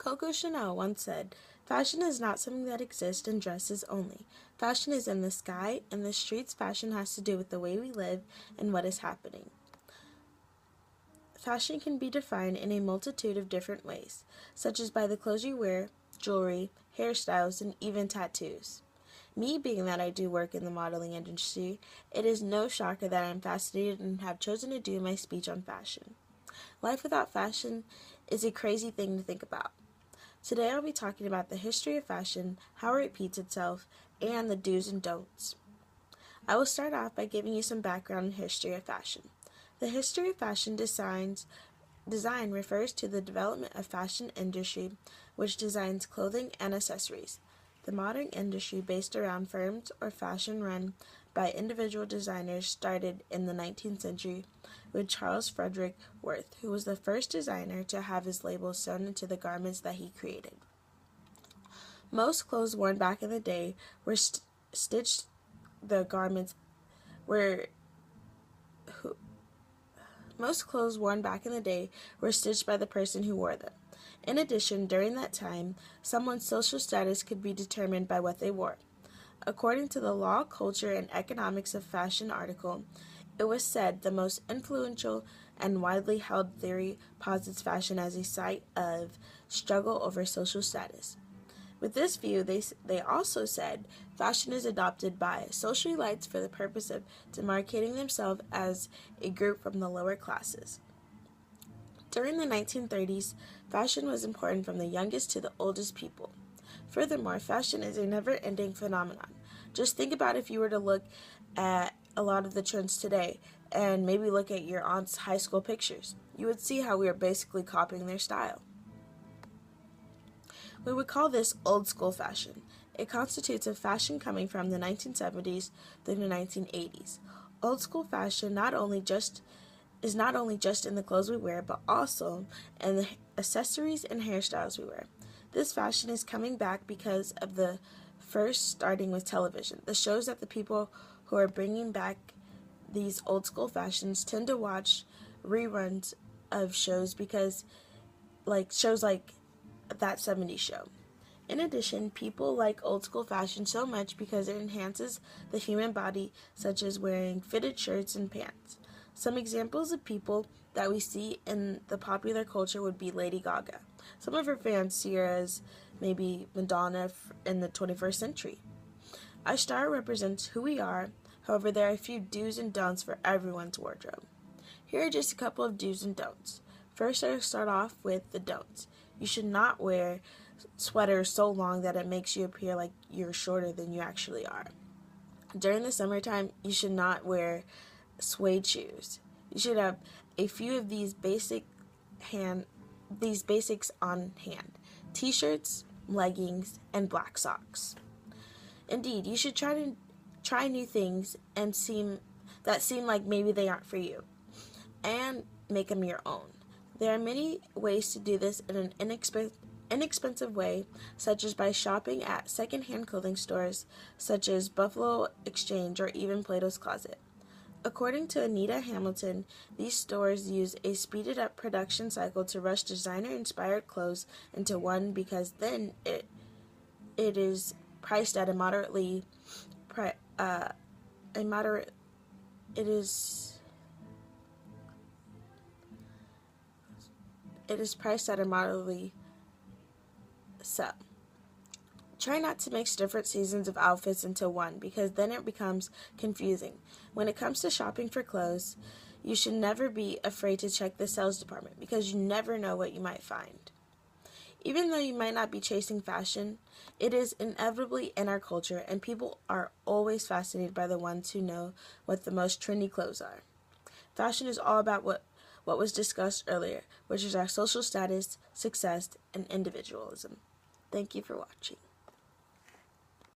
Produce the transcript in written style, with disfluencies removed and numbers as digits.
Coco Chanel once said, "Fashion is not something that exists in dresses only. Fashion is in the sky, in the streets. Fashion has to do with the way we live and what is happening." Fashion can be defined in a multitude of different ways, such as by the clothes you wear, jewelry, hairstyles, and even tattoos. Me, being that I do work in the modeling industry, it is no shocker that I am fascinated and have chosen to do my speech on fashion. Life without fashion is a crazy thing to think about. Today I'll be talking about the history of fashion, how it repeats itself, and the do's and don'ts. I will start off by giving you some background and history of fashion. The history of fashion design refers to the development of fashion industry, which designs clothing and accessories. The modern industry based around firms or fashion run by individual designers started in the 19th century with Charles Frederick Worth, who was the first designer to have his labels sewn into the garments that he created. Most clothes worn back in the day were stitched. The garments were Most clothes worn back in the day were stitched by the person who wore them. In addition, during that time, someone's social status could be determined by what they wore. According to the Law, Culture, and Economics of Fashion article, it was said the most influential and widely held theory posits fashion as a site of struggle over social status. With this view, they also said fashion is adopted by social elites for the purpose of demarcating themselves as a group from the lower classes. During the 1930s, fashion was important from the youngest to the oldest people. Furthermore, fashion is a never-ending phenomenon. Just think about if you were to look at a lot of the trends today and maybe look at your aunt's high school pictures. You would see how we are basically copying their style. We would call this old school fashion. It constitutes of fashion coming from the 1970s through the 1980s. Old school fashion is not only just in the clothes we wear, but also in the accessories and hairstyles we wear. This fashion is coming back because of the first starting with television. The shows that the people who are bringing back these old school fashions tend to watch reruns of shows because shows like That 70s Show. In addition, people like old school fashion so much because it enhances the human body, such as wearing fitted shirts and pants. Some examples of people that we see in the popular culture would be Lady Gaga. Some of her fans see her as maybe Madonna in the 21st century. Our style represents who we are, however, there are a few do's and don'ts for everyone's wardrobe. Here are just a couple of do's and don'ts. First, I'll start off with the don'ts. You should not wear sweaters so long that it makes you appear like you're shorter than you actually are. During the summertime, you should not wear suede shoes. You should have a few of these basics on hand: t-shirts, leggings, and black socks. Indeed, you should try new things and seem like maybe they aren't for you, and make them your own. There are many ways to do this in an inexpensive way, such as by shopping at second-hand clothing stores such as Buffalo Exchange or even Plato's Closet. According to Anita Hamilton, these stores use a speeded-up production cycle to rush designer-inspired clothes into one because then it is priced at it is priced at a moderately so. Try not to mix different seasons of outfits into one because then it becomes confusing. When it comes to shopping for clothes, you should never be afraid to check the sales department because you never know what you might find. Even though you might not be chasing fashion, it is inevitably in our culture, and people are always fascinated by the ones who know what the most trendy clothes are. Fashion is all about what was discussed earlier, which is our social status, success, and individualism. Thank you for watching.